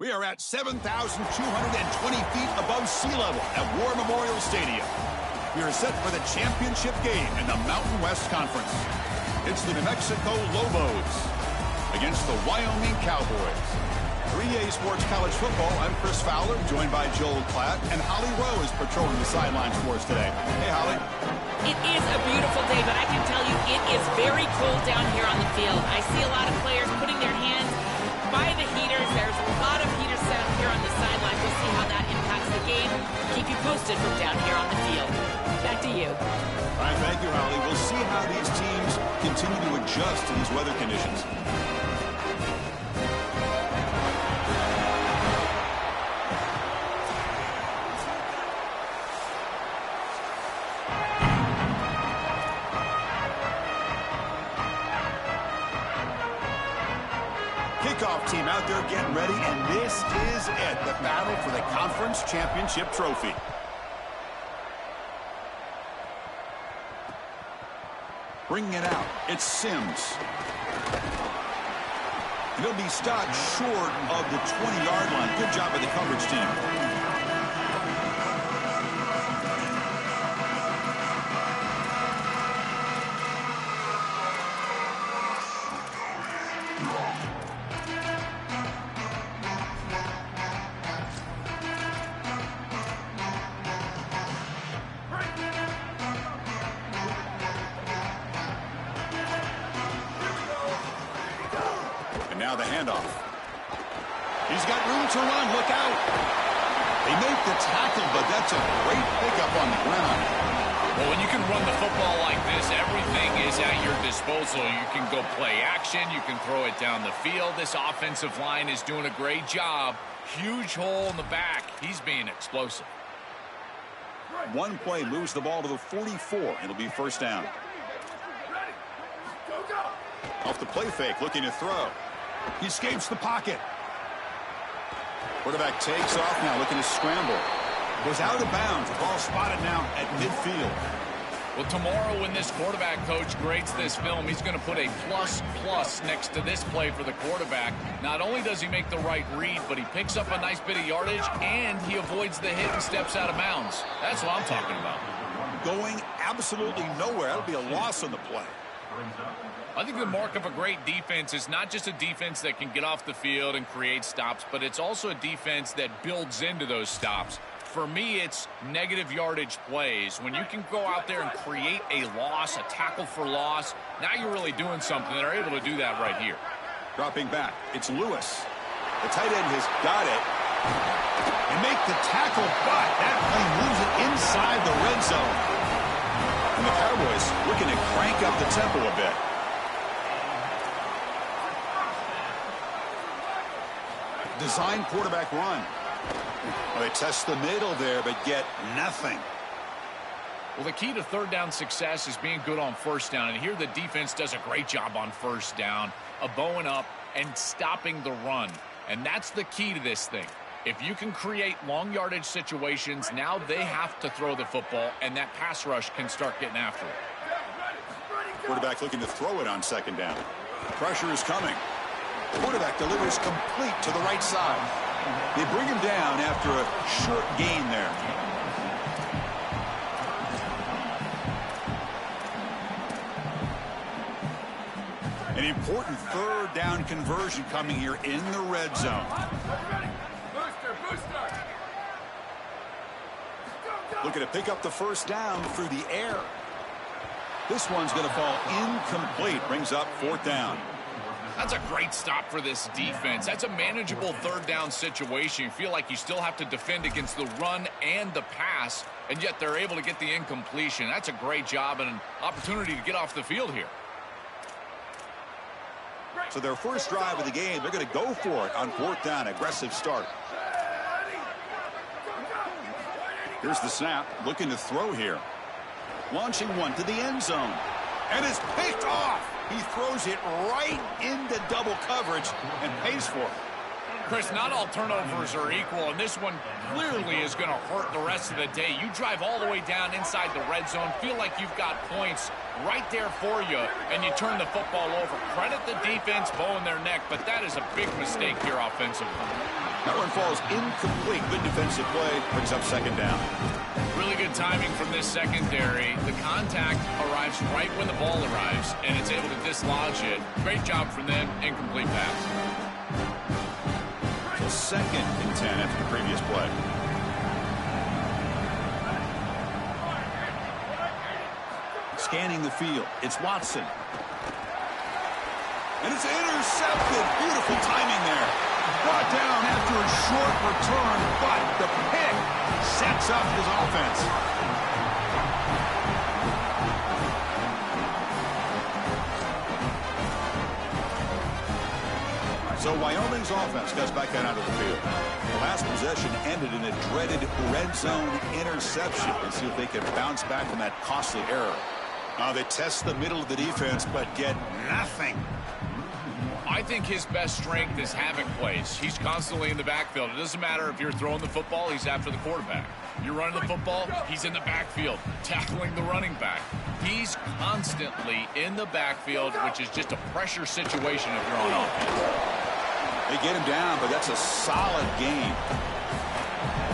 We are at 7,220 feet above sea level at War Memorial Stadium. We are set for the championship game in the Mountain West Conference. It's the New Mexico Lobos against the Wyoming Cowboys. 3A Sports College Football, I'm Chris Fowler, joined by Joel Klatt, and Holly Rowe is patrolling the sidelines for us today. Hey, Holly. It is a beautiful day, but I can tell you it is very cold down here on the field. I see a lot of players putting their hands by the heaters. There's a lot of heaters set up here on the sideline. We'll see how that impacts the game. Keep you posted from down here on the field. Back to you. All right, thank you, Holly. We'll see how these teams continue to adjust to these weather conditions. Kickoff team out there getting ready, and this is it, the battle for the conference championship trophy. Bringing it out, it's Sims. He'll be stopped short of the 20-yard line. Good job by the coverage team. Now the handoff. He's got room to run. Look out. They make the tackle, but that's a great pickup on the ground. Well, when you can run the football like this, everything is at your disposal. You can go play action. You can throw it down the field. This offensive line is doing a great job. Huge hole in the back. He's being explosive. One play moves the ball to the 44. It'll be first down. Off the play fake, looking to throw. He escapes the pocket. Quarterback takes off now, looking to scramble. Goes out of bounds. The ball spotted now at midfield. Well, tomorrow when this quarterback coach grades this film, he's going to put a plus next to this play for the quarterback. Not only does he make the right read, but he picks up a nice bit of yardage, and he avoids the hit and steps out of bounds. That's what I'm talking about. Going absolutely nowhere. That'll be a loss on the play. I think the mark of a great defense is not just a defense that can get off the field and create stops, but it's also a defense that builds into those stops. For me, it's negative yardage plays. When you can go out there and create a loss, a tackle for loss, now you're really doing something. They're able to do that right here. Dropping back, it's Lewis. The tight end has got it. And make the tackle, but that play moves it inside the red zone. And the Cowboys looking to crank up the tempo a bit. Design quarterback run. Well, they test the middle there, but get nothing. Well, the key to third down success is being good on first down. And here the defense does a great job on first down, bowing up and stopping the run. And that's the key to this thing. If you can create long yardage situations, now they have to throw the football, and that pass rush can start getting after it. Quarterback looking to throw it on second down. Pressure is coming. Quarterback delivers complete to the right side. They bring him down after a short gain there. An important third down conversion coming here in the red zone. Looking to pick up the first down through the air. This one's going to fall incomplete. Brings up fourth down. That's a great stop for this defense. That's a manageable third down situation. You feel like you still have to defend against the run and the pass, and yet they're able to get the incompletion. That's a great job and an opportunity to get off the field here. So their first drive of the game, they're going to go for it on fourth down. Aggressive start. Here's the snap. Looking to throw here. Launching one to the end zone. And it's picked off. He throws it right into double coverage and pays for it. Chris, not all turnovers are equal, and this one clearly is going to hurt the rest of the day. You drive all the way down inside the red zone, feel like you've got points right there for you, and you turn the football over. Credit the defense bowing their neck, but that is a big mistake here offensively. That one falls incomplete. Good defensive play. Brings up second down. Really good timing from this secondary. The contact arrives right when the ball arrives, and it's able to dislodge it. Great job from them. Incomplete pass. So second and 10 after the previous play. Scanning the field. It's Watson. And it's intercepted. Beautiful timing there. Brought down after a short return, but the pick sets up his offense. So Wyoming's offense gets back out of the field. The last possession ended in a dreaded red zone interception. Let's see if they can bounce back from that costly error. They test the middle of the defense, but get nothing. I think his best strength is havoc plays. He's constantly in the backfield. It doesn't matter if you're throwing the football, he's after the quarterback. You're running the football, he's in the backfield, tackling the running back. He's constantly in the backfield, which is just a pressure situation if you're on offense. They get him down, but that's a solid game.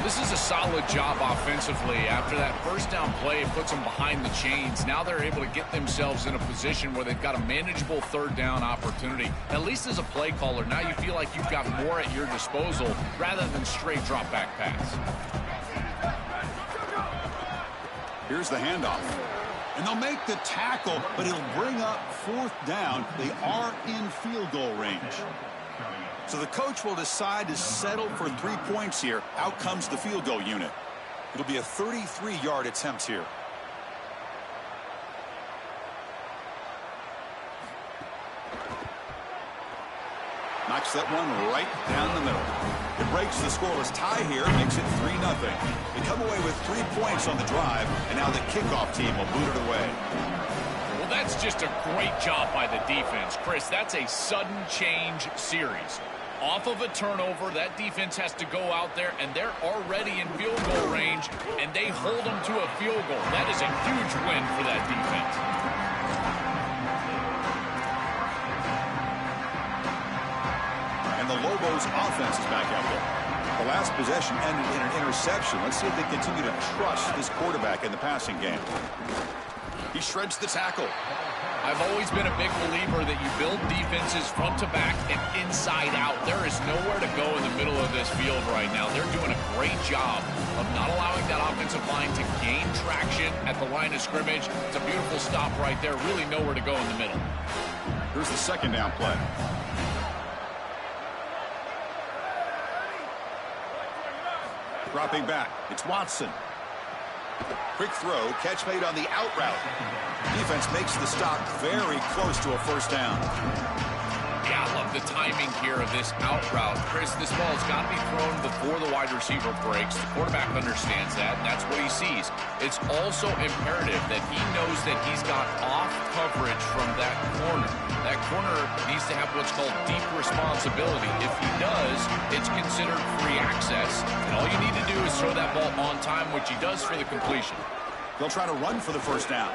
This is a solid job offensively. After that first down play, it puts them behind the chains. Now they're able to get themselves in a position where they've got a manageable third down opportunity. At least as a play caller, now you feel like you've got more at your disposal rather than straight drop back pass. Here's the handoff. And they'll make the tackle, but it'll bring up fourth down. They are in field goal range. So the coach will decide to settle for 3 points here. Out comes the field goal unit. It'll be a 33-yard attempt here. Knocks that one right down the middle. It breaks the scoreless tie here, makes it 3-0. They come away with 3 points on the drive, and now the kickoff team will boot it away. Well, that's just a great job by the defense. Chris, that's a sudden change series. Off of a turnover, that defense has to go out there, and they're already in field goal range, and they hold them to a field goal. That is a huge win for that defense. And the Lobos offense is back out there. The last possession ended in an interception. Let's see if they continue to trust this quarterback in the passing game. He shreds the tackle. I've always been a big believer that you build defenses front to back and inside out. There is nowhere to go in the middle of this field right now. They're doing a great job of not allowing that offensive line to gain traction at the line of scrimmage. It's a beautiful stop right there. Really nowhere to go in the middle. Here's the second down play. Dropping back. It's Watson. Quick throw, catch made on the out route. Defense makes the stop very close to a first down. Yeah, I love the timing here of this out route. Chris, this ball's got to be thrown before the wide receiver breaks. The quarterback understands that, and that's what he sees. It's also imperative that he knows that he's got off coverage from that corner. That corner needs to have what's called deep responsibility. If he does, it's considered free access. And all you need to do is throw that ball on time, which he does for the completion. They'll try to run for the first down.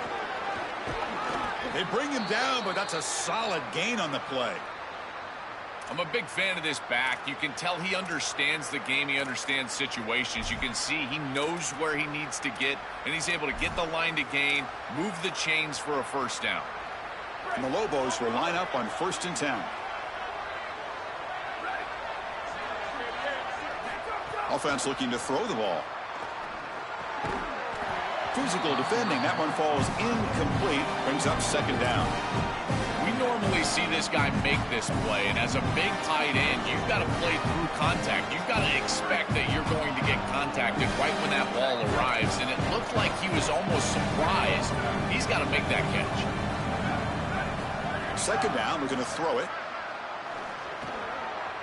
They bring him down, but that's a solid gain on the play. I'm a big fan of this back. You can tell he understands the game. He understands situations. You can see he knows where he needs to get, and he's able to get the line to gain, move the chains for a first down. And the Lobos will line up on 1st and 10. Offense looking to throw the ball. Physical defending. That one falls incomplete. Brings up second down. We normally see this guy make this play, and as a big tight end, you've got to play through contact. You've got to expect that you're going to get contacted right when that ball arrives, and it looked like he was almost surprised. He's got to make that catch. Second down, we're going to throw it.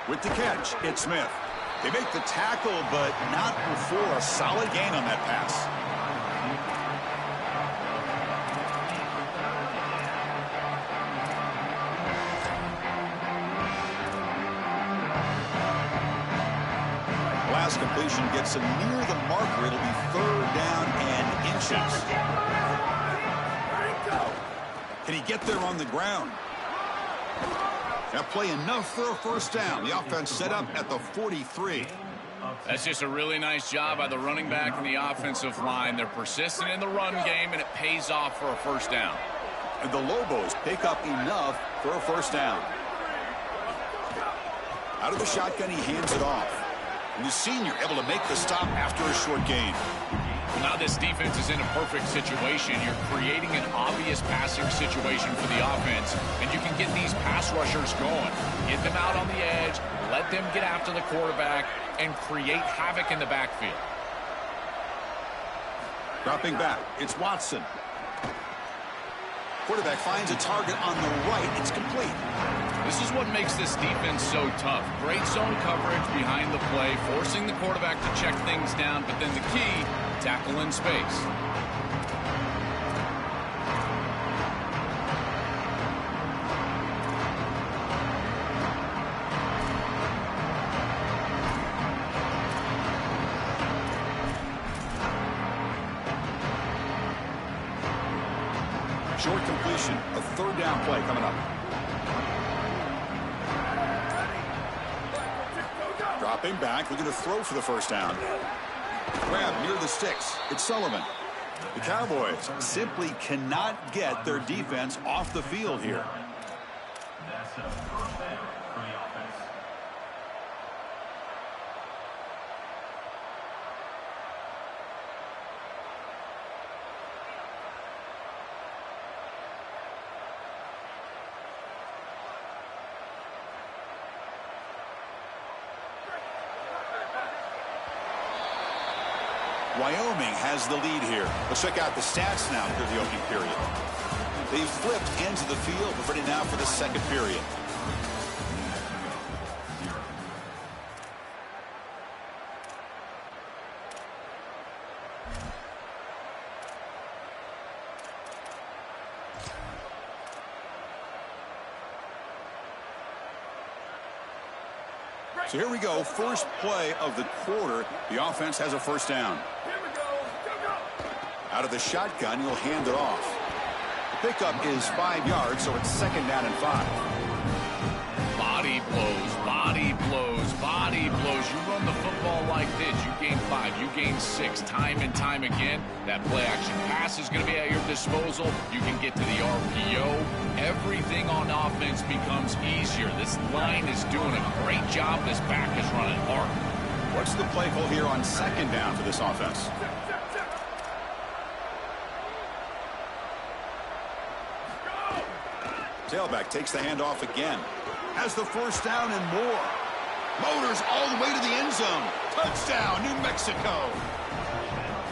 With the catch, it's Smith. They make the tackle, but not before a solid gain on that pass. Last completion gets him near the marker. It'll be 3rd down and inches. Can he get there on the ground? That play enough for a first down. The offense set up at the 43. That's just a really nice job by the running back and the offensive line. They're persistent in the run game, and it pays off for a first down. And the Lobos pick up enough for a first down. Out of the shotgun, he hands it off. And the senior able to make the stop after a short gain. Well, now this defense is in a perfect situation. You're creating an obvious passing situation for the offense, and you can get these pass rushers going. Get them out on the edge, let them get after the quarterback, and create havoc in the backfield. Dropping back, it's Watson. Quarterback finds a target on the right. It's complete. This is what makes this defense so tough. Great zone coverage behind the play, forcing the quarterback to check things down, but then the key, tackle in space. Short completion, a third down play coming up. Dropping back, looking to throw for the first down. Grab near the sticks. It's Sullivan. The Cowboys simply cannot get their defense off the field here. Wyoming has the lead here. Let's check out the stats now for the opening period. They've flipped into the field. We're ready now for the second period. So here we go, first play of the quarter. The offense has a first down. Out of the shotgun, he'll hand it off. The pickup is 5 yards, so it's second down and 5. Body blows, body blows, body blows. You run the football like this, you gain 5, you gain 6, time and time again. That play action pass is going to be at your disposal. You can get to the RPO. Everything on offense becomes easier. This line is doing a great job. This back is running hard. What's the play call here on second down for this offense? Tailback takes the handoff again. Has the first down and more. Motors all the way to the end zone. Touchdown, New Mexico.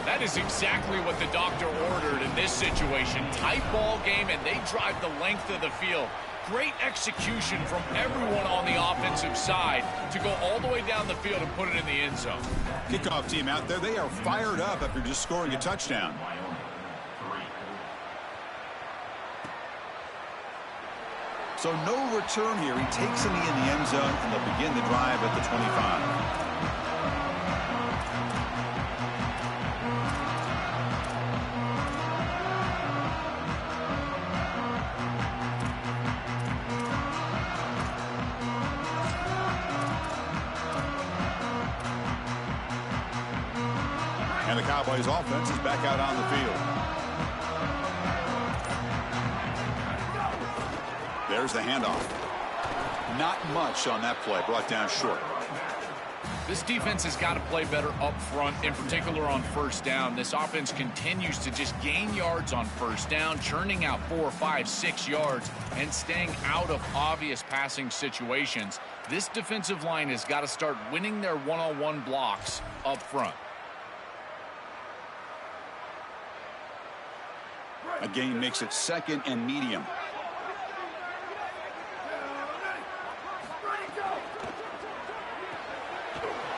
That is exactly what the doctor ordered in this situation. Tight ball game, and they drive the length of the field. Great execution from everyone on the offensive side to go all the way down the field and put it in the end zone. Kickoff team out there, they are fired up after just scoring a touchdown. So no return here. He takes a knee in the end zone, and they'll begin the drive at the 25. And the Cowboys offense is back out on the field. There's the handoff. Not much on that play, brought down short. This defense has got to play better up front, in particular on first down. This offense continues to just gain yards on first down, churning out 4, 5, 6 yards, and staying out of obvious passing situations. This defensive line has got to start winning their one-on-one blocks up front. A gain makes it second and medium.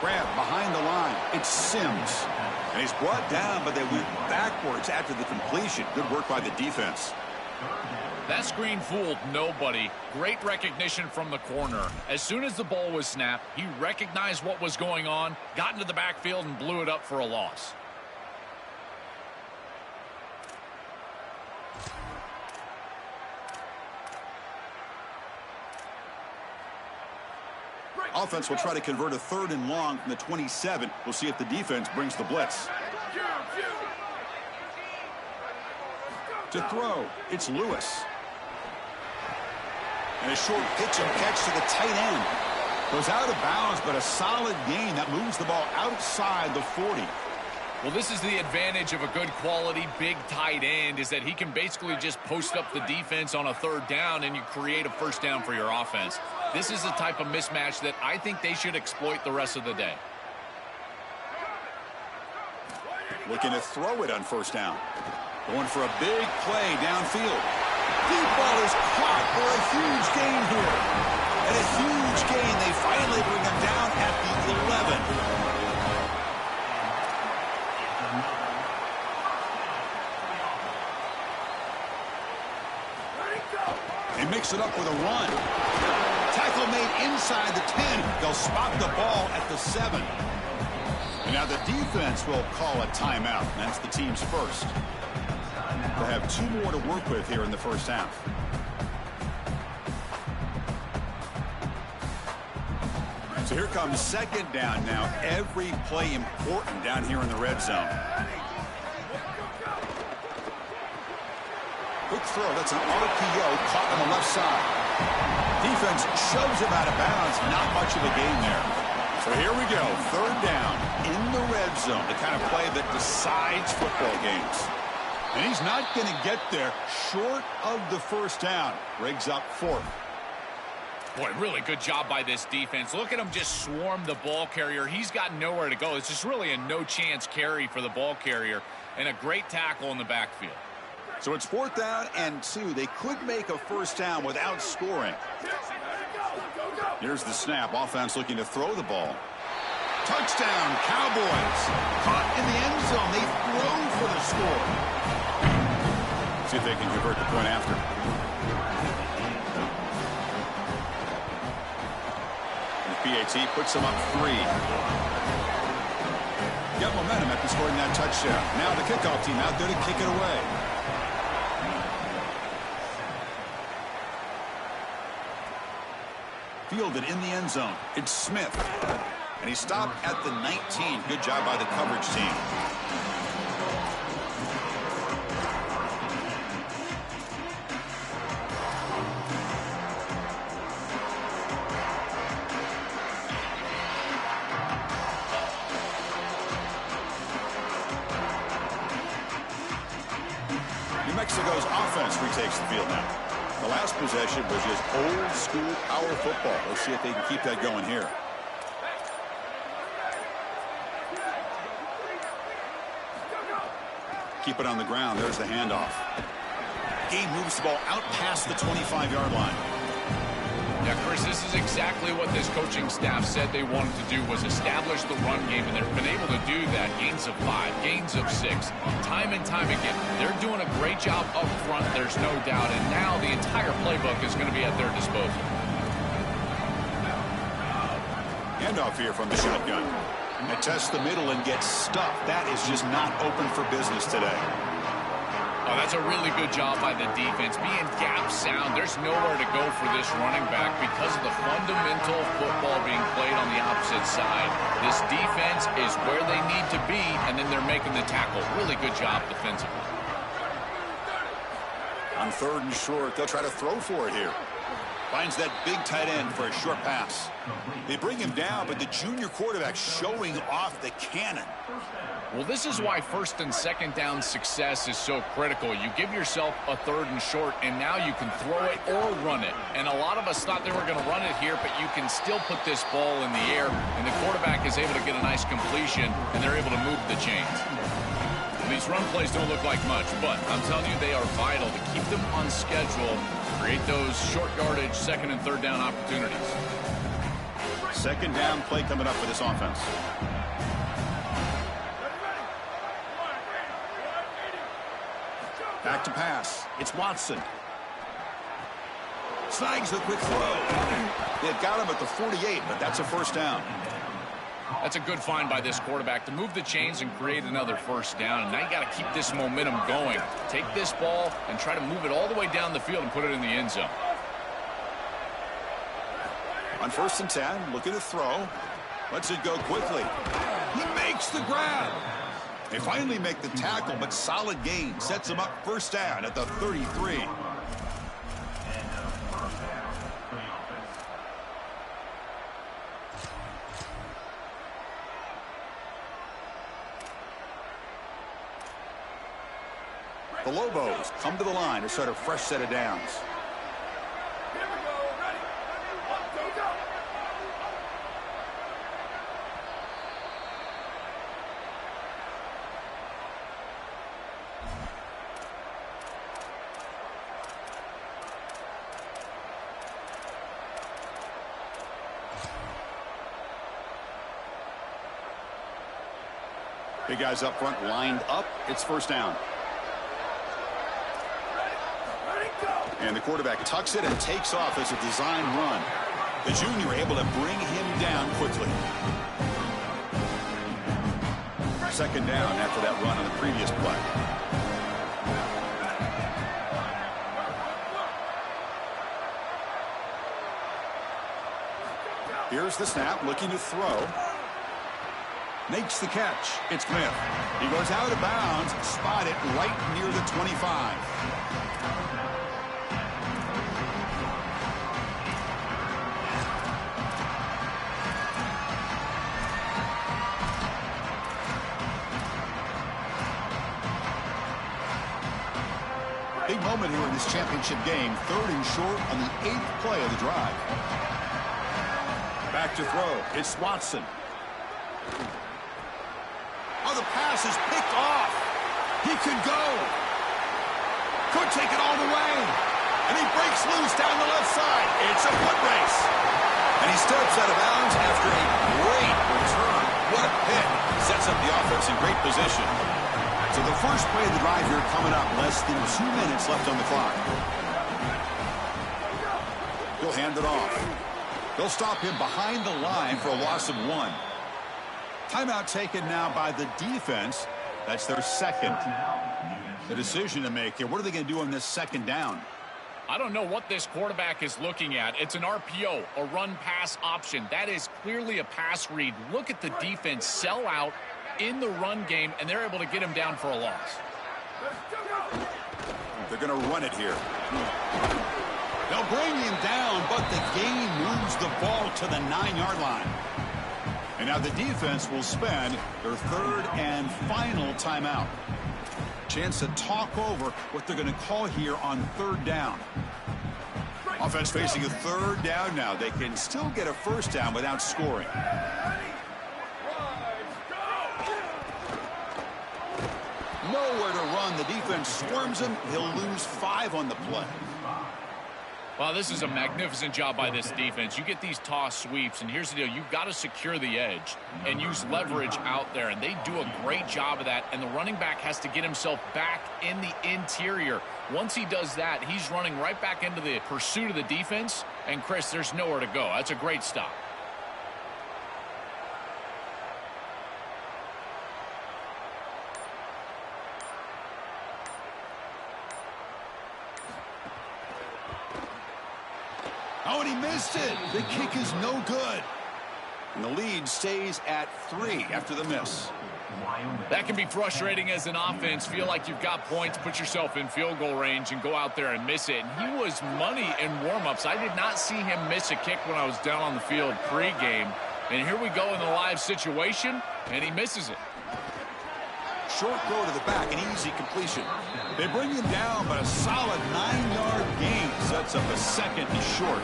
Grab behind the line. It's Sims. And he's brought down, but they went backwards after the completion. Good work by the defense. That screen fooled nobody. Great recognition from the corner. As soon as the ball was snapped, he recognized what was going on, got into the backfield, and blew it up for a loss. Offense will try to convert a 3rd and long from the 27. We'll see if the defense brings the blitz. To throw, it's Lewis. And a short pitch and catch to the tight end. Goes out of bounds, but a solid gain that moves the ball outside the 40. Well, this is the advantage of a good quality big tight end, is that he can basically just post up the defense on a 3rd down and you create a 1st down for your offense. This is the type of mismatch that I think they should exploit the rest of the day. Looking to throw it on 1st down. Going for a big play downfield. Deep ball is caught for a huge gain here. And a huge gain. They finally bring him down at the 11. They mix it up with a run. Tackle made inside the 10. They'll spot the ball at the 7. And now the defense will call a timeout. That's the team's first. They'll have 2 more to work with here in the 1st half. So here comes 2nd down now. Every play important down here in the red zone. Quick throw. That's an RPO caught on the left side. Defense shoves him out of bounds. Not much of a gain there. So here we go. 3rd down in the red zone. The kind of play that decides football games. And he's not going to get there short of the 1st down. Rigs up 4th. Boy, really good job by this defense. Look at him just swarm the ball carrier. He's got nowhere to go. It's just really a no-chance carry for the ball carrier. And a great tackle in the backfield. So it's 4th down and 2. They could make a 1st down without scoring. Here's the snap. Offense looking to throw the ball. Touchdown, Cowboys. Caught in the end zone. They throw for the score. See if they can convert the point after. And PAT puts them up 3. Got momentum after scoring that touchdown. Now the kickoff team out there to kick it away. Fielded in the end zone. It's Smith. And he stopped at the 19. Good job by the coverage team. New Mexico's offense retakes the field now. The last possession was just old-school power football. Let's see if they can keep that going here. Keep it on the ground. There's the handoff. Game moves the ball out past the 25-yard line. Yeah, Chris, this is exactly what this coaching staff said they wanted to do, was establish the run game, and they've been able to do that. Gains of 5, gains of 6, time and time again. They're doing a great job up front, there's no doubt, and now the entire playbook is going to be at their disposal. Handoff here from the shotgun. And tests the middle and gets stuffed. That is just not open for business today. Oh, that's a really good job by the defense. Being gap sound, there's nowhere to go for this running back because of the fundamental football being played on the opposite side. This defense is where they need to be, and then they're making the tackle. Really good job defensively. On 3rd and short, they'll try to throw for it here. Finds that big tight end for a short pass. They bring him down, but the junior quarterback showing off the cannon. Well, this is why 1st and 2nd down success is so critical. You give yourself a 3rd and short, and now you can throw it or run it. And a lot of us thought they were going to run it here, but you can still put this ball in the air, and the quarterback is able to get a nice completion, and they're able to move the chains. These run plays don't look like much, but I'm telling you, they are vital to keep them on schedule, create those short yardage 2nd and 3rd down opportunities. 2nd down play coming up for this offense. Back to pass. It's Watson. Snags the quick throw. They've got him at the 48, but that's a 1st down. That's a good find by this quarterback to move the chains and create another 1st down. And now you got to keep this momentum going. Take this ball and try to move it all the way down the field and put it in the end zone. On 1st and 10, looking to throw. Lets it go quickly. He makes the grab. They finally make the tackle, but solid gain. Sets him up 1st down at the 33. The Lobos come to the line to start a fresh set of downs. Here we go. Ready? 1, 2, go. Big guys up front lined up. It's 1st down. And the quarterback tucks it and takes off as a design run. The junior able to bring him down quickly. 2nd down after that run on the previous play. Here's the snap, looking to throw. Makes the catch. It's Smith. He goes out of bounds, spotted right near the 25. Big moment here in this championship game. 3rd and short on the 8th play of the drive. Back to throw. It's Watson. Oh, the pass is picked off. He could go. Could take it all the way. And he breaks loose down the left side. It's a foot race. And he steps out of bounds after a great return. What a pick. Sets up the offense in great position. So the first play of the drive here coming up. Less than 2 minutes left on the clock. He'll hand it off. They'll stop him behind the line for a loss of 1. Timeout taken now by the defense. That's their 2nd. The decision to make here. What are they going to do on this 2nd down? I don't know what this quarterback is looking at. It's an RPO, a run-pass option. That is clearly a pass read. Look at the defense sell out in the run game, and they're able to get him down for a loss. They're going to run it here. They'll bring him down, but the gain moves the ball to the 9-yard line. And now the defense will spend their 3rd and final timeout. Chance to talk over what they're going to call here on 3rd down. Offense facing a 3rd down now. They can still get a 1st down without scoring. Nowhere to run. The defense swarms him. He'll lose 5 on the play. Well, this is a magnificent job by this defense. You get these toss sweeps, and here's the deal. You've got to secure the edge and use leverage out there, and they do a great job of that, and the running back has to get himself back in the interior. Once he does that, he's running right back into the pursuit of the defense, and, Chris, there's nowhere to go. That's a great stop. Oh, and he missed it. The kick is no good. And the lead stays at 3 after the miss. That can be frustrating as an offense. Feel like you've got points, put yourself in field goal range, and go out there and miss it. And he was money in warm-ups. I did not see him miss a kick when I was down on the field pregame. And here we go in the live situation, and he misses it. Short throw to the back, an easy completion. They bring him down, but a solid 9-yard gain sets up a 2nd and short.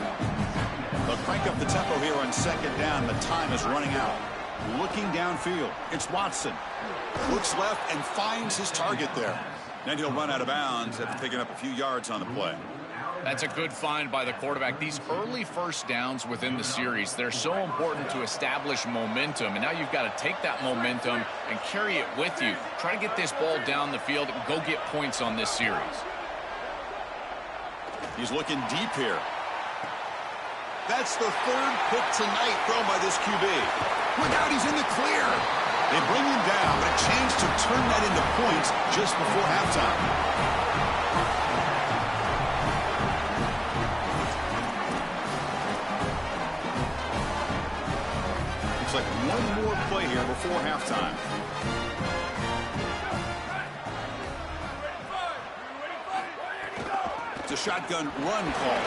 They'll crank up the tempo here on 2nd down. The time is running out. Looking downfield, it's Watson. Looks left and finds his target there. Then he'll run out of bounds after picking up a few yards on the play. That's a good find by the quarterback. These early 1st downs within the series, they're so important to establish momentum. And now you've got to take that momentum and carry it with you. Try to get this ball down the field and go get points on this series. He's looking deep here. That's the 3rd pick tonight thrown by this QB. Look out, he's in the clear. They bring him down, but a chance to turn that into points just before halftime. here before halftime. It's a shotgun run call.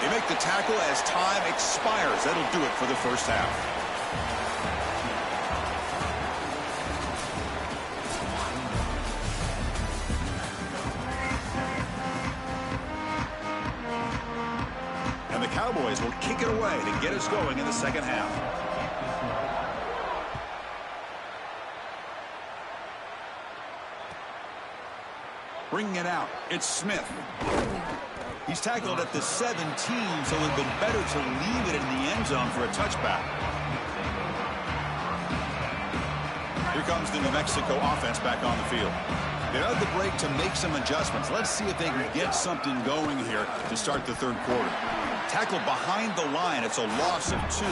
They make the tackle as time expires. That'll do it for the first half. And the Cowboys will kick it away to get us going in the second half. Bringing it out, it's Smith. He's tackled at the 17, so it would have been better to leave it in the end zone for a touchback. Here comes the New Mexico offense back on the field. They had the break to make some adjustments. Let's see if they can get something going here to start the third quarter. Tackled behind the line. It's a loss of 2.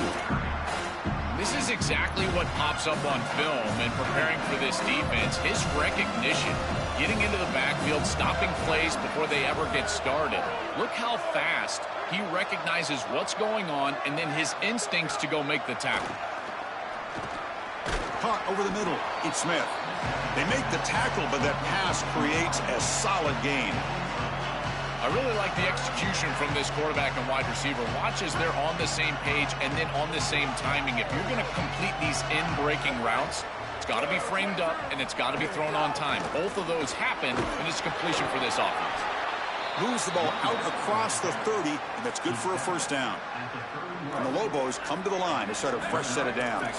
This is exactly what pops up on film in preparing for this defense. His recognition, getting into the backfield, stopping plays before they ever get started. Look how fast he recognizes what's going on and then his instincts to go make the tackle. Caught over the middle. It's Smith. They make the tackle, but that pass creates a solid gain. I really like the execution from this quarterback and wide receiver. Watch as they're on the same page and then on the same timing. If you're going to complete these in-breaking routes, it's got to be framed up and it's got to be thrown on time. Both of those happen, and it's completion for this offense. Moves the ball out across the 30, and that's good for a first down. And the Lobos come to the line to start a fresh set of downs.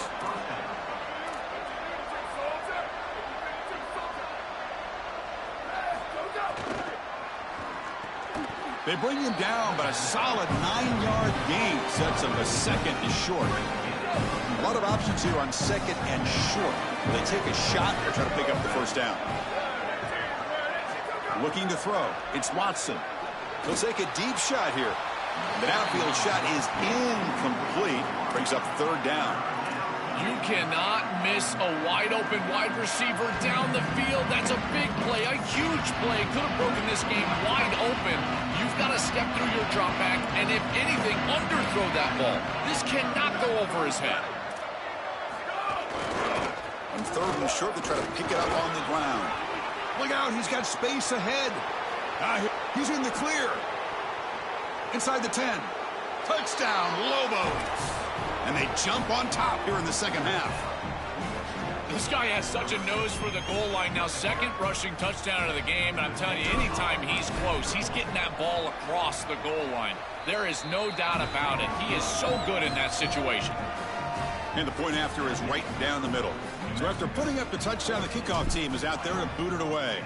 They bring him down, but a solid 9-yard gain sets him. The second is short. A lot of options here on second and short. Will they take a shot or try to pick up the first down? Looking to throw. It's Watson. He'll take a deep shot here. The downfield shot is incomplete. Brings up third down. You cannot miss a wide-open wide receiver down the field. That's a big play, a huge play. Could have broken this game wide open. You've got to step through your drop back and, if anything, underthrow that ball. This cannot go over his head. On third and short, they try to pick it up on the ground. Look out, he's got space ahead. He's in the clear. Inside the 10. Touchdown, Lobos. And they jump on top here in the second half. This guy has such a nose for the goal line now. Second rushing touchdown of the game. And I'm telling you, anytime he's close, he's getting that ball across the goal line. There is no doubt about it. He is so good in that situation. And the point after is right down the middle. So after putting up the touchdown, the kickoff team is out there to boot it away.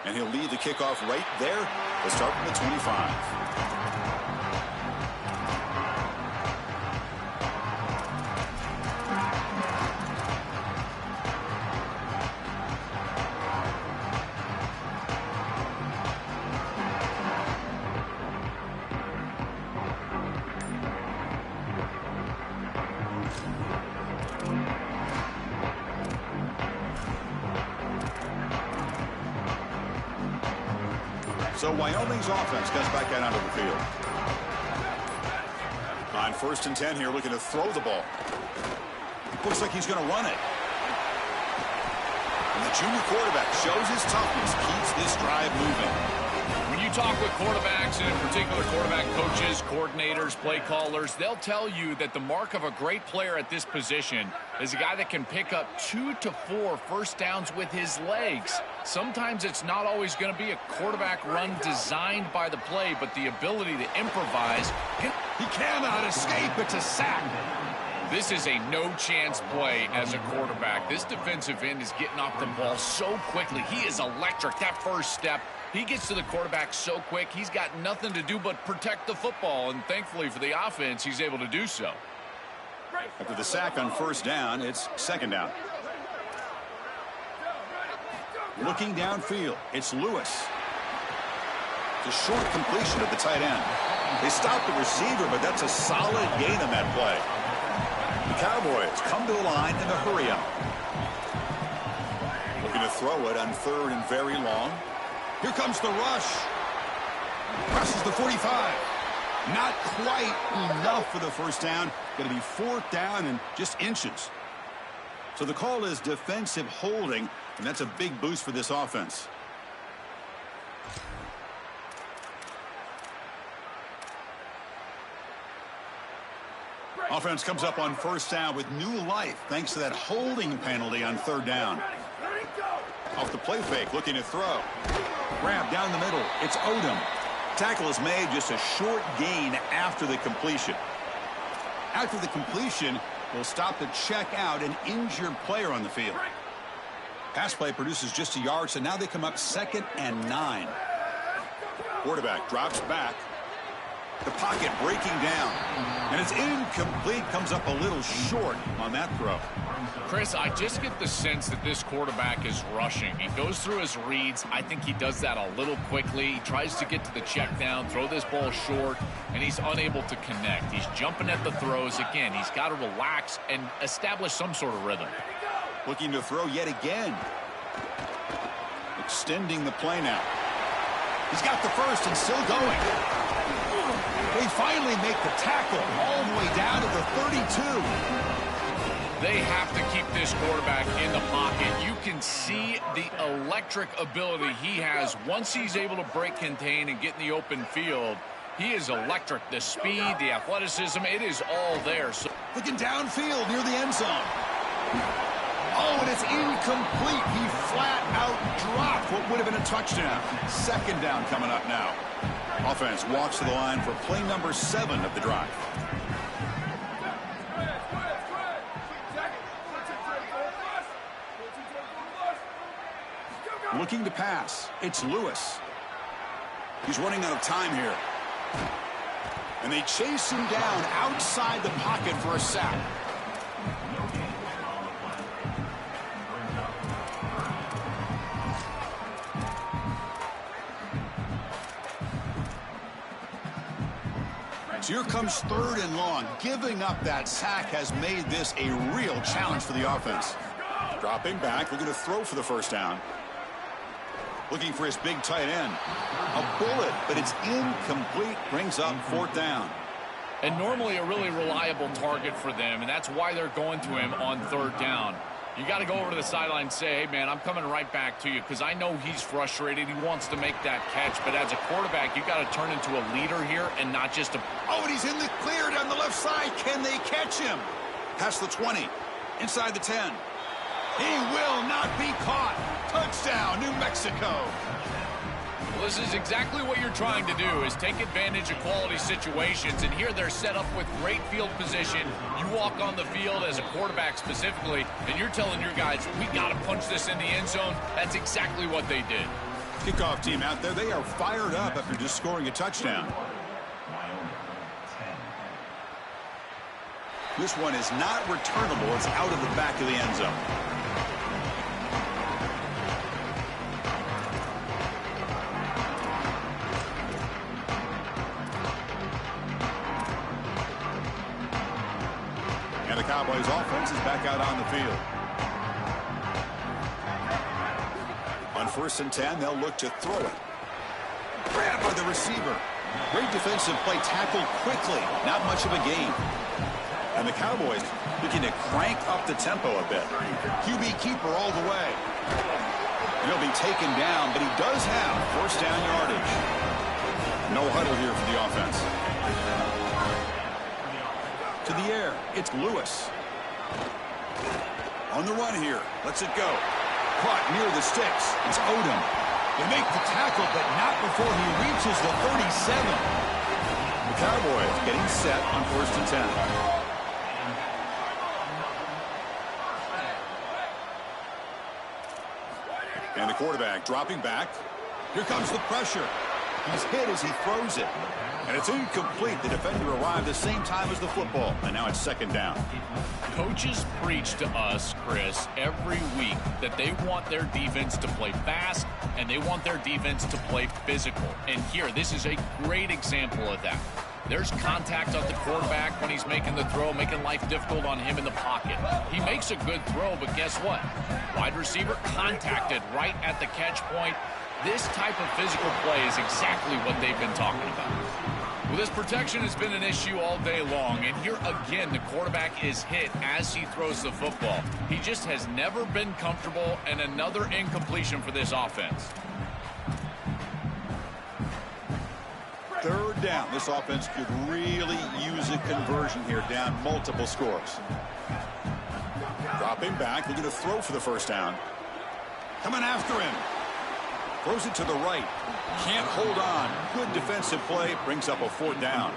And he'll lead the kickoff right there. We'll start from the 25. So Wyoming's offense comes back out onto the field. On 1st and 10 here, looking to throw the ball. Looks like he's going to run it. And the junior quarterback shows his toughness, keeps this drive moving. When you talk with quarterbacks, and in particular quarterback coaches, coordinators, play callers, they'll tell you that the mark of a great player at this position is a guy that can pick up 2 to 4 first downs with his legs. Sometimes it's not always going to be a quarterback run designed by the play, but the ability to improvise. He cannot escape. It's a sack. This is a no-chance play as a quarterback. This defensive end is getting off the ball so quickly. He is electric. That first step, he gets to the quarterback so quick, he's got nothing to do but protect the football, and thankfully for the offense, he's able to do so. After the sack on 1st down, it's 2nd down. Looking downfield, it's Lewis. It's a short completion at the tight end. They stop the receiver, but that's a solid gain on that play. The Cowboys come to the line in the hurry up. Looking to throw it on 3rd and very long. Here comes the rush. Crosses the 45. Not quite enough for the first down. Going to be fourth down and just inches. So the call is defensive holding, and that's a big boost for this offense. Offense comes up on first down with new life thanks to that holding penalty on third down. Off the play fake, looking to throw. Grab down the middle. It's Odom. Tackle is made, just a short gain after the completion. After the completion, we'll stop to check out an injured player on the field. Pass play produces just a yard, so now they come up 2nd and 9. Quarterback drops back. The pocket breaking down. And it's incomplete. Comes up a little short on that throw. Chris, I just get the sense that this quarterback is rushing. He goes through his reads. I think he does that a little quickly. He tries to get to the check down, throw this ball short, and he's unable to connect. He's jumping at the throws. Again, he's got to relax and establish some sort of rhythm. Looking to throw yet again. Extending the play now. He's got the first and still going. They finally make the tackle all the way down to the 32. They have to keep this quarterback in the pocket. You can see the electric ability he has once he's able to break contain and get in the open field. He is electric. The speed, the athleticism, it is all there. So looking downfield near the end zone. Oh, and it's incomplete. He flat out dropped what would have been a touchdown. 2nd down coming up now. Offense walks to the line for play number 7 of the drive. Looking to pass. It's Lewis. He's running out of time here. And they chase him down outside the pocket for a sack. So here comes 3rd and long. Giving up that sack has made this a real challenge for the offense. Dropping back, looking to throw for the first down. Looking for his big tight end. A bullet, but it's incomplete. Brings up 4th down. And normally a really reliable target for them, and that's why they're going to him on 3rd down. You got to go over to the sideline and say, hey, man, I'm coming right back to you because I know he's frustrated. He wants to make that catch. But as a quarterback, you got to turn into a leader here and not just a... Oh, and he's in the clear down the left side. Can they catch him? Past the 20. Inside the 10. He will not be caught. Touchdown, New Mexico. Well, this is exactly what you're trying to do, is take advantage of quality situations. And here they're set up with great field position. You walk on the field as a quarterback specifically, and you're telling your guys, we got to punch this in the end zone. That's exactly what they did. Kickoff team out there, they are fired up after just scoring a touchdown. This one is not returnable. It's out of the back of the end zone. And the Cowboys offense is back out on the field. On 1st and 10, they'll look to throw it. Grabbed by the receiver. Great defensive play, tackled quickly. Not much of a gain. And the Cowboys looking to crank up the tempo a bit. QB keeper all the way. And he'll be taken down, but he does have 1st down yardage. No huddle here for the offense. To the air, it's Lewis. On the run here, lets it go. Caught near the sticks, it's Odom. They make the tackle, but not before he reaches the 37. The Cowboys getting set on 1st and 10. And the quarterback dropping back. Here comes the pressure. He's hit as he throws it. And it's incomplete. The defender arrived the same time as the football. And now it's 2nd down. Coaches preach to us, Chris, every week that they want their defense to play fast and they want their defense to play physical. And here, this is a great example of that. There's contact on the quarterback when he's making the throw, making life difficult on him in the pocket. He makes a good throw, but guess what? Wide receiver contacted right at the catch point. This type of physical play is exactly what they've been talking about. Well, this protection has been an issue all day long, and here again the quarterback is hit as he throws the football. He just has never been comfortable, and another incompletion for this offense. Third down. This offense could really use a conversion here, down multiple scores. Dropping back, looking to throw for the first down. Coming after him. Throws it to the right. Can't hold on. Good defensive play. Brings up a fourth down.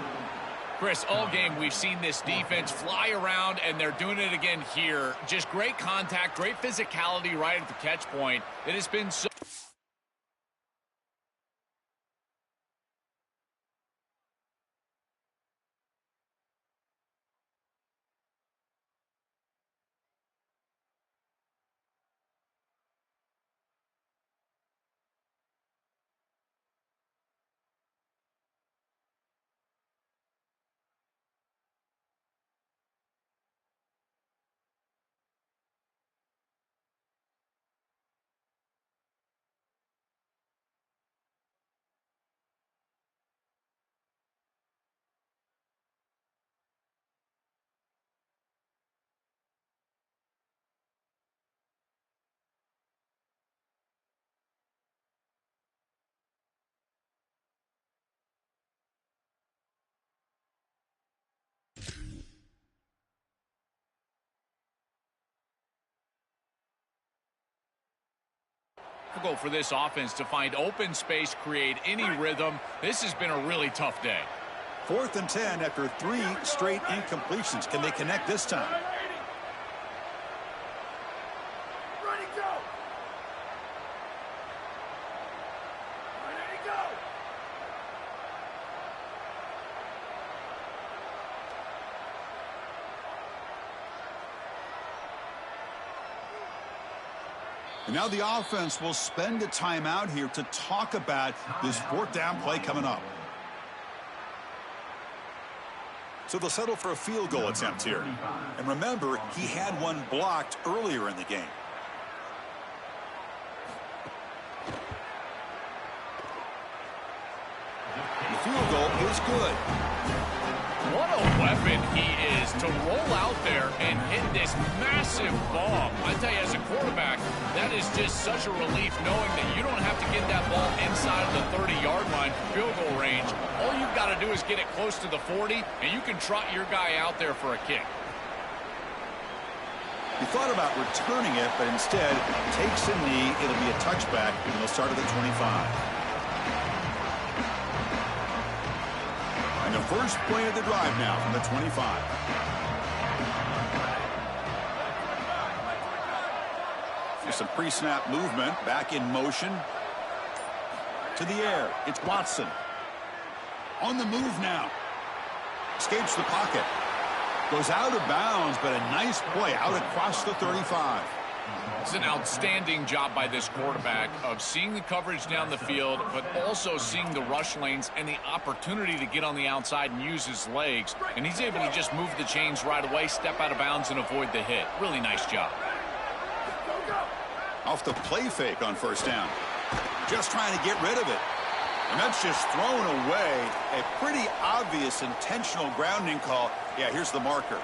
Chris, all game we've seen this defense fly around, and they're doing it again here. Just great contact, great physicality right at the catch point. It has been so... Difficult for this offense to find open space, create any rhythm. This has been a really tough day. 4th and 10 after 3 straight incompletions. Can they connect this time? Ready, go! Ready, go! And now the offense will spend a timeout here to talk about this 4th down play coming up. So they'll settle for a field goal attempt here. And remember, he had one blocked earlier in the game. The field goal is good. What a weapon he is to roll out there and hit this massive bomb. I tell you, as a quarterback, that is just such a relief knowing that you don't have to get that ball inside of the 30-yard line for field goal range. All you've got to do is get it close to the 40, and you can trot your guy out there for a kick. He thought about returning it, but instead takes a knee. It'll be a touchback, and they'll start at the 25. And the first play of the drive now from the 25. There's some pre-snap movement. Back in motion. To the air. It's Watson. On the move now. Escapes the pocket. Goes out of bounds, but a nice play out across the 35. It's an outstanding job by this quarterback of seeing the coverage down the field, but also seeing the rush lanes and the opportunity to get on the outside and use his legs. And he's able to just move the chains right away, step out of bounds, and avoid the hit. Really nice job. Off the play fake on first down. Just trying to get rid of it. And that's just thrown away. A pretty obvious intentional grounding call. Yeah, here's the marker.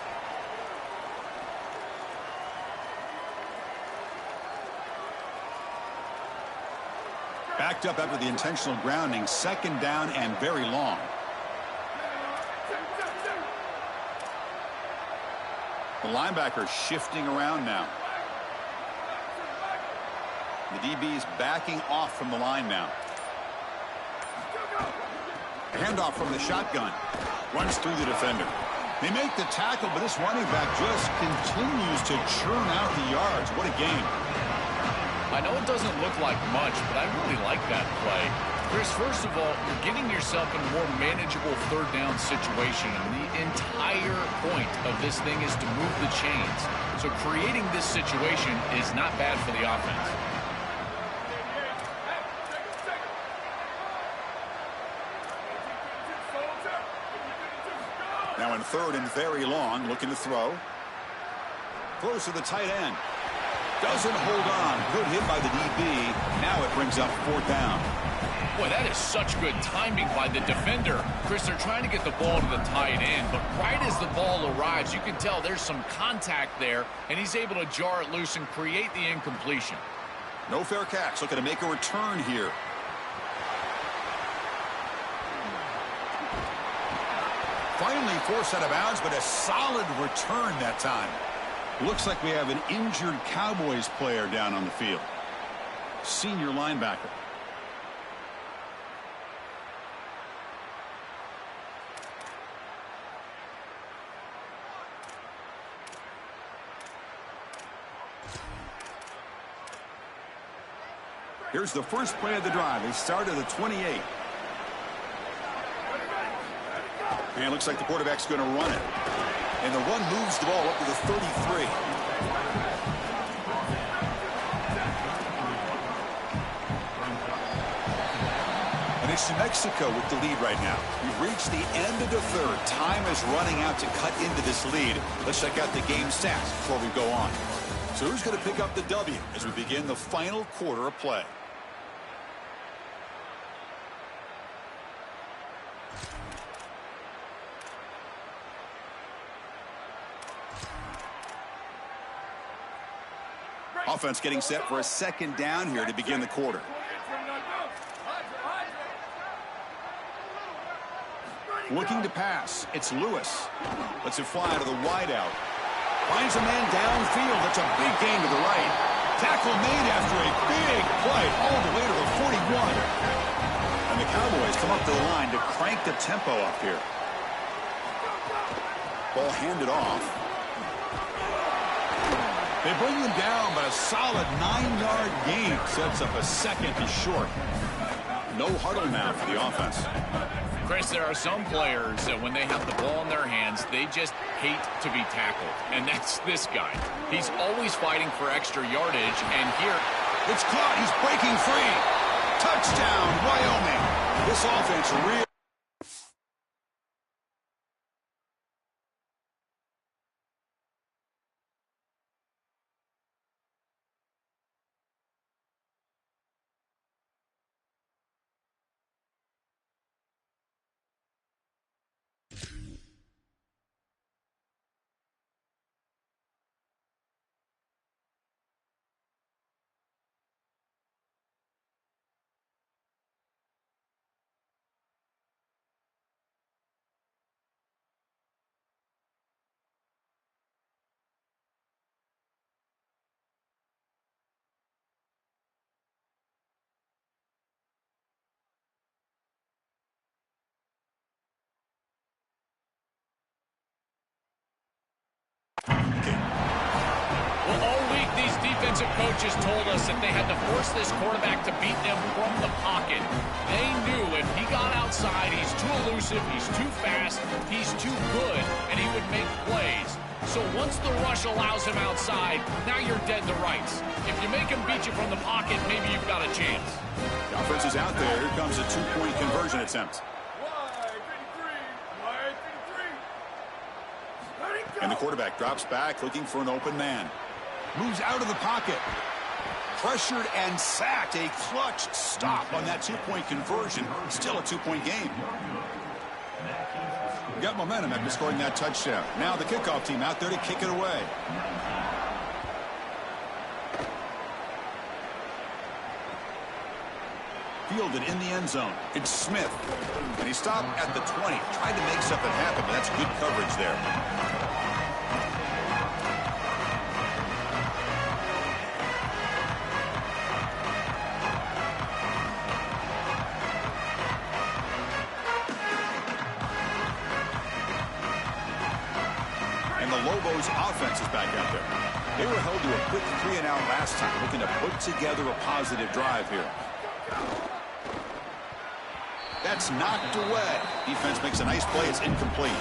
Backed up after the intentional grounding. 2nd down and very long. The linebacker shifting around now. The DB's backing off from the line now. Handoff from the shotgun. Runs through the defender. They make the tackle, but this running back just continues to churn out the yards. What a game. I know it doesn't look like much, but I really like that play. Chris, first of all, you're getting yourself in a more manageable 3rd down situation, and the entire point of this thing is to move the chains. So creating this situation is not bad for the offense. Now in 3rd and very long, looking to throw. Throws to the tight end. Doesn't hold on. Good hit by the DB. Now it brings up 4th down. Boy, that is such good timing by the defender. Chris, they're trying to get the ball to the tight end, but right as the ball arrives, you can tell there's some contact there, and he's able to jar it loose and create the incompletion. No fair catch. Looking to make a return here. Finally forced out of bounds, but a solid return that time. Looks like we have an injured Cowboys player down on the field. Senior linebacker. Here's the first play of the drive. They start at the 28. And looks like the quarterback's going to run it. And the run moves the ball up to the 33. And it's New Mexico with the lead right now. We've reached the end of the third. Time is running out to cut into this lead. Let's check out the game stats before we go on. So who's going to pick up the W as we begin the final quarter of play? Offense getting set for a second down here to begin the quarter. Looking to pass. It's Lewis. Lets it fly to the wideout. Finds a man downfield. That's a big gain to the right. Tackle made after a big play all the way to the 41. And the Cowboys come up to the line to crank the tempo up here. Ball handed off. They bring them down, but a solid 9-yard gain sets up a second and short. No huddle now for the offense. Chris, there are some players that when they have the ball in their hands, they just hate to be tackled. And that's this guy. He's always fighting for extra yardage, and here... It's caught. He's breaking free. Touchdown, Wyoming. This offense really... Well, all week, these defensive coaches told us that they had to force this quarterback to beat them from the pocket. They knew if he got outside, he's too elusive, he's too fast, he's too good, and he would make plays. So once the rush allows him outside, now you're dead to rights. If you make him beat you from the pocket, maybe you've got a chance. The offense is out there. Here comes a two-point conversion attempt. And the quarterback drops back, looking for an open man. Moves out of the pocket. Pressured and sacked. A clutch stop on that two-point conversion. Still a two-point game. Got momentum after scoring that touchdown. Now the kickoff team out there to kick it away. Fielded in the end zone. It's Smith. And he stopped at the 20. Tried to make something happen, but that's good coverage there. And the Lobos offense is back out there. They were held to a quick 3-and-out last time, looking to put together a positive drive here. That's knocked away. Defense makes a nice play. It's incomplete.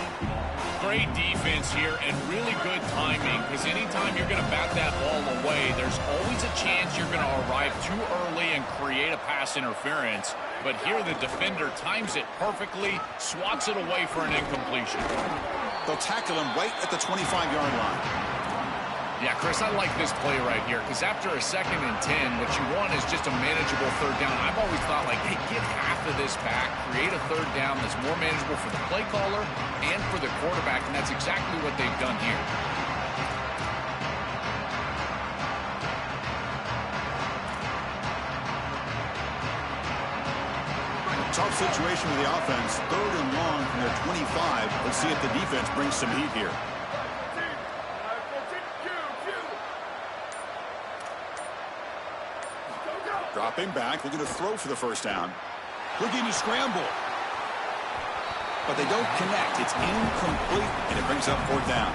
Great defense here and really good timing, because anytime you're going to bat that ball away, there's always a chance you're going to arrive too early and create a pass interference. But here the defender times it perfectly, swats it away for an incompletion. They'll tackle him right at the 25-yard line. Yeah, Chris, I like this play right here because after a 2nd and 10, what you want is just a manageable 3rd down. I've always thought, like, hey, get half of this back, create a 3rd down that's more manageable for the play caller and for the quarterback, and that's exactly what they've done here. Tough situation with the offense. 3rd and long from their 25. Let's see if the defense brings some heat here. Dropping back, looking to throw for the 1st down. Looking to scramble. But they don't connect. It's incomplete, and it brings up 4th down.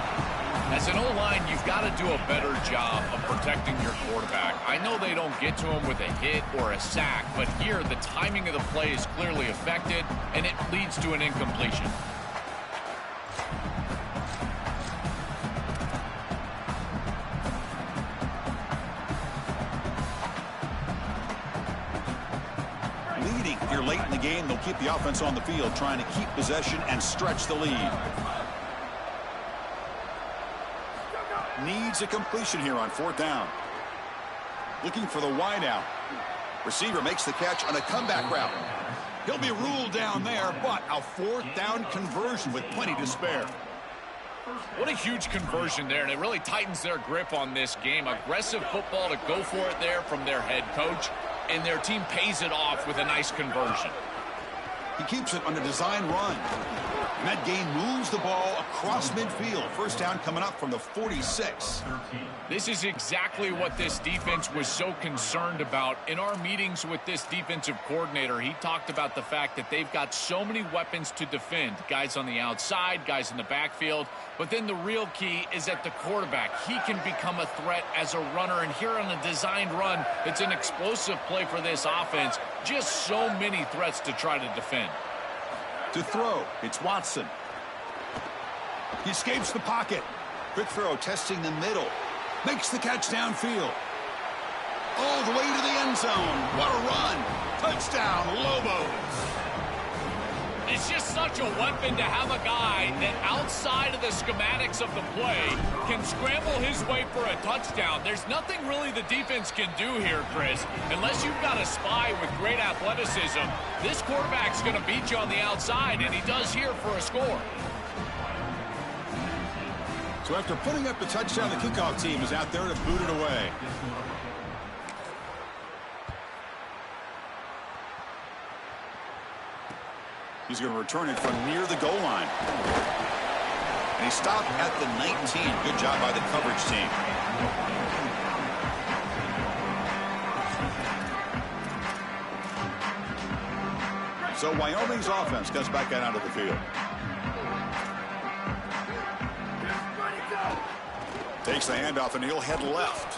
As an O-line, you've got to do a better job of protecting your quarterback. I know they don't get to him with a hit or a sack, but here the timing of the play is clearly affected, and it leads to an incompletion. Leading here late in the game, they'll keep the offense on the field, trying to keep possession and stretch the lead. Needs a completion here on 4th down. Looking for the wide out. Receiver makes the catch on a comeback route. He'll be ruled down there, but a 4th down conversion with plenty to spare. What a huge conversion there, and it really tightens their grip on this game. Aggressive football to go for it there from their head coach, and their team pays it off with a nice conversion. He keeps it on a design run. And that gain moves the ball across midfield. 1st down coming up from the 46. This is exactly what this defense was so concerned about. In our meetings with this defensive coordinator, he talked about the fact that they've got so many weapons to defend. Guys on the outside, guys in the backfield. But then the real key is at the quarterback. He can become a threat as a runner. And here on a designed run, it's an explosive play for this offense. Just so many threats to try to defend. To throw, it's Watson. He escapes the pocket. Quick throw, testing the middle. Makes the catch downfield. All the way to the end zone. What a run. Touchdown, Lobos. It's just such a weapon to have a guy that outside of the schematics of the play can scramble his way for a touchdown. There's nothing really the defense can do here, Chris, unless you've got a spy with great athleticism. This quarterback's going to beat you on the outside, and he does here for a score. So after putting up the touchdown, the kickoff team is out there to boot it away. He's going to return it from near the goal line. And he stopped at the 19. Good job by the coverage team. So Wyoming's offense comes back out onto the field. Takes the handoff, and he'll head left.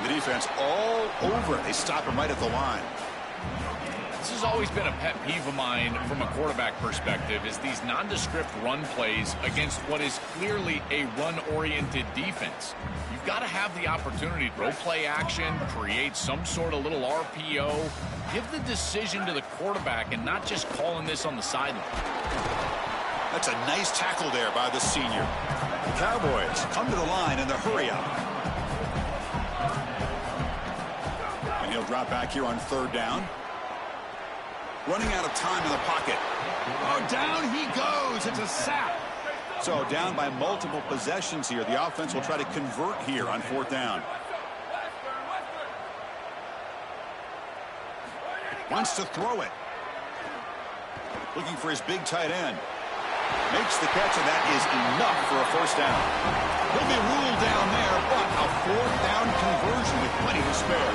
The defense all over it. They stop him right at the line. This has always been a pet peeve of mine from a quarterback perspective, is these nondescript run plays against what is clearly a run-oriented defense. You've got to have the opportunity to throw play action, create some sort of little RPO, give the decision to the quarterback and not just calling this on the sideline. That's a nice tackle there by the senior. The Cowboys come to the line in the hurry up. And he'll drop back here on 3rd down. Running out of time in the pocket. Oh, down he goes. It's a sack. So down by multiple possessions here. The offense will try to convert here on 4th down. Wants to throw it. Looking for his big tight end. Makes the catch, and that is enough for a 1st down. He'll be ruled down there, but a 4th down conversion with plenty to spare.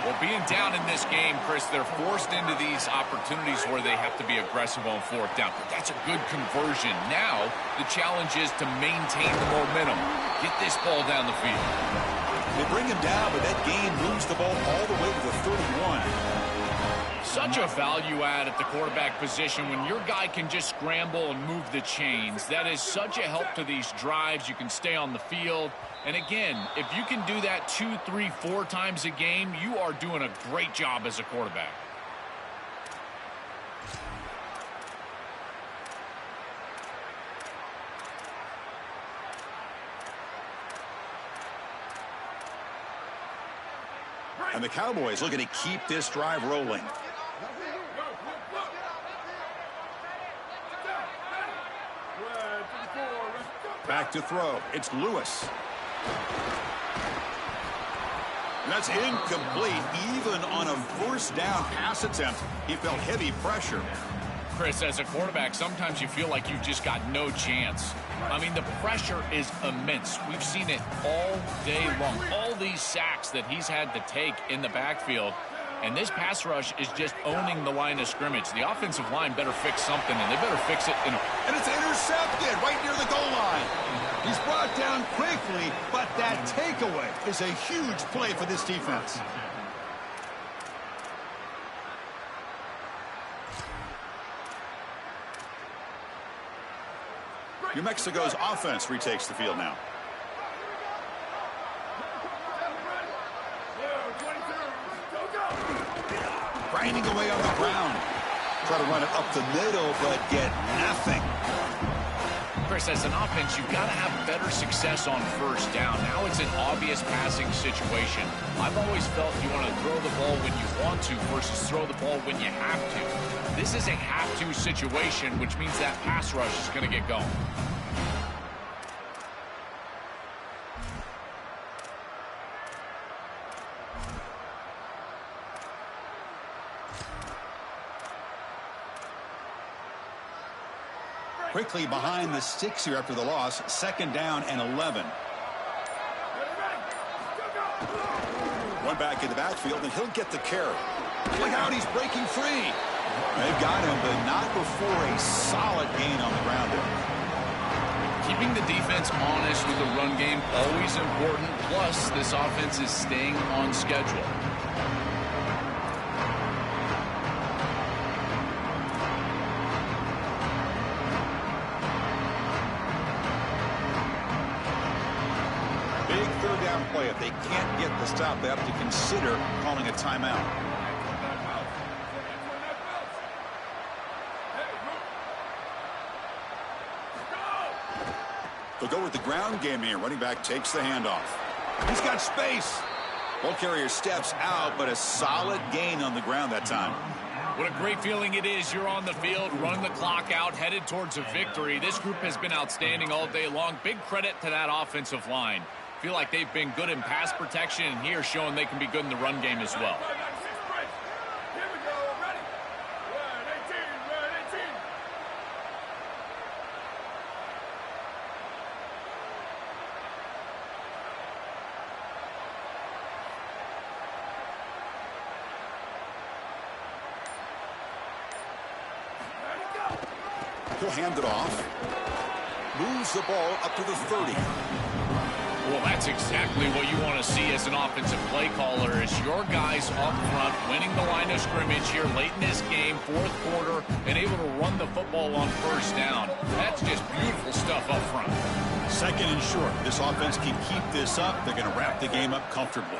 Well, being down in this game, Chris, they're forced into these opportunities where they have to be aggressive on 4th down. But that's a good conversion. Now, the challenge is to maintain the momentum. Get this ball down the field. They bring him down, but that gain moves the ball all the way to the 31. Such a value add at the quarterback position when your guy can just scramble and move the chains. That is such a help to these drives. You can stay on the field. And again, if you can do that 2, 3, 4 times a game, you are doing a great job as a quarterback. And the Cowboys looking to keep this drive rolling. Back to throw. It's Lewis. That's incomplete. Even on a first down pass attempt, he felt heavy pressure. Chris, as a quarterback, sometimes you feel like you've just got no chance. I mean, the pressure is immense. We've seen it all day long. All these sacks that he's had to take in the backfield. And this pass rush is just owning the line of scrimmage. The offensive line better fix something, and they better fix it. And it's intercepted right near the goal line. He's brought down quickly, but that takeaway is a huge play for this defense. New Mexico's offense retakes the field now. Grinding away on the ground. Try to run it up the middle, but get nothing. Chris, as an offense, you've got to have better success on first down. Now it's an obvious passing situation. I've always felt you want to throw the ball when you want to versus throw the ball when you have to. This is a have-to situation, which means that pass rush is going to get going. Quickly behind the sticks here after the loss. 2nd down and 11. One back in the backfield, and he'll get the carry. Look out, he's breaking free. They've got him, but not before a solid gain on the ground there. Keeping the defense honest with the run game, always important. Plus, this offense is staying on schedule. Play. If they can't get the stop, they have to consider calling a timeout. They'll go with the ground game here. Running back takes the handoff. He's got space. Ball carrier steps out, but a solid gain on the ground that time. What a great feeling it is. You're on the field, running the clock out, headed towards a victory. This group has been outstanding all day long. Big credit to that offensive line. Feel like they've been good in pass protection, and here showing they can be good in the run game as well. Here we go, ready? 18. He'll hand it off. Moves the ball up to the 30. Well, that's exactly what you want to see as an offensive play caller, is your guys up front winning the line of scrimmage here late in this game, 4th quarter, and able to run the football on first down. That's just beautiful stuff up front. 2nd and short. This offense can keep this up. They're going to wrap the game up comfortably.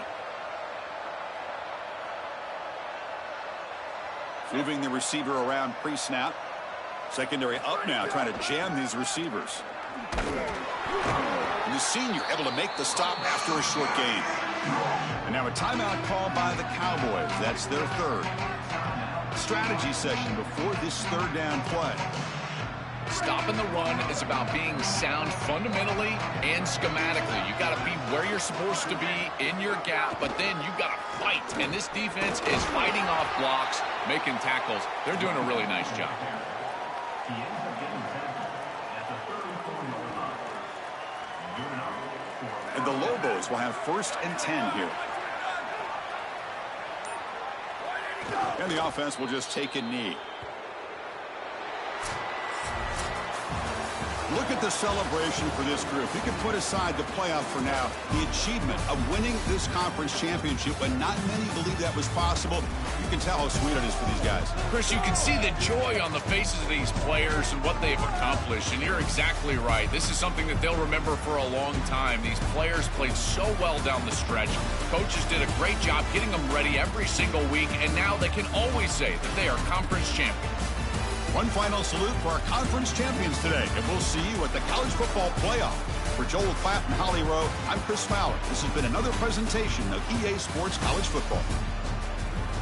Moving the receiver around pre-snap. Secondary up now, trying to jam these receivers. And the senior able to make the stop after a short gain. And now a timeout called by the Cowboys. That's their 3rd. Strategy session before this 3rd down play. Stopping the run is about being sound fundamentally and schematically. You got to be where you're supposed to be in your gap, but then you got to fight. And this defense is fighting off blocks, making tackles. They're doing a really nice job. And the Lobos will have 1st and 10 here. And the offense will just take a knee. Look at the celebration for this group. You can put aside the playoff for now. The achievement of winning this conference championship when not many believe that was possible. You can tell how sweet it is for these guys. Chris, you can see the joy on the faces of these players and what they've accomplished. And you're exactly right. This is something that they'll remember for a long time. These players played so well down the stretch. Coaches did a great job getting them ready every single week. And now they can always say that they are conference champions. One final salute for our conference champions today, and we'll see you at the College Football Playoff. For Joel Klatt and Holly Rowe, I'm Chris Fowler. This has been another presentation of EA Sports College Football.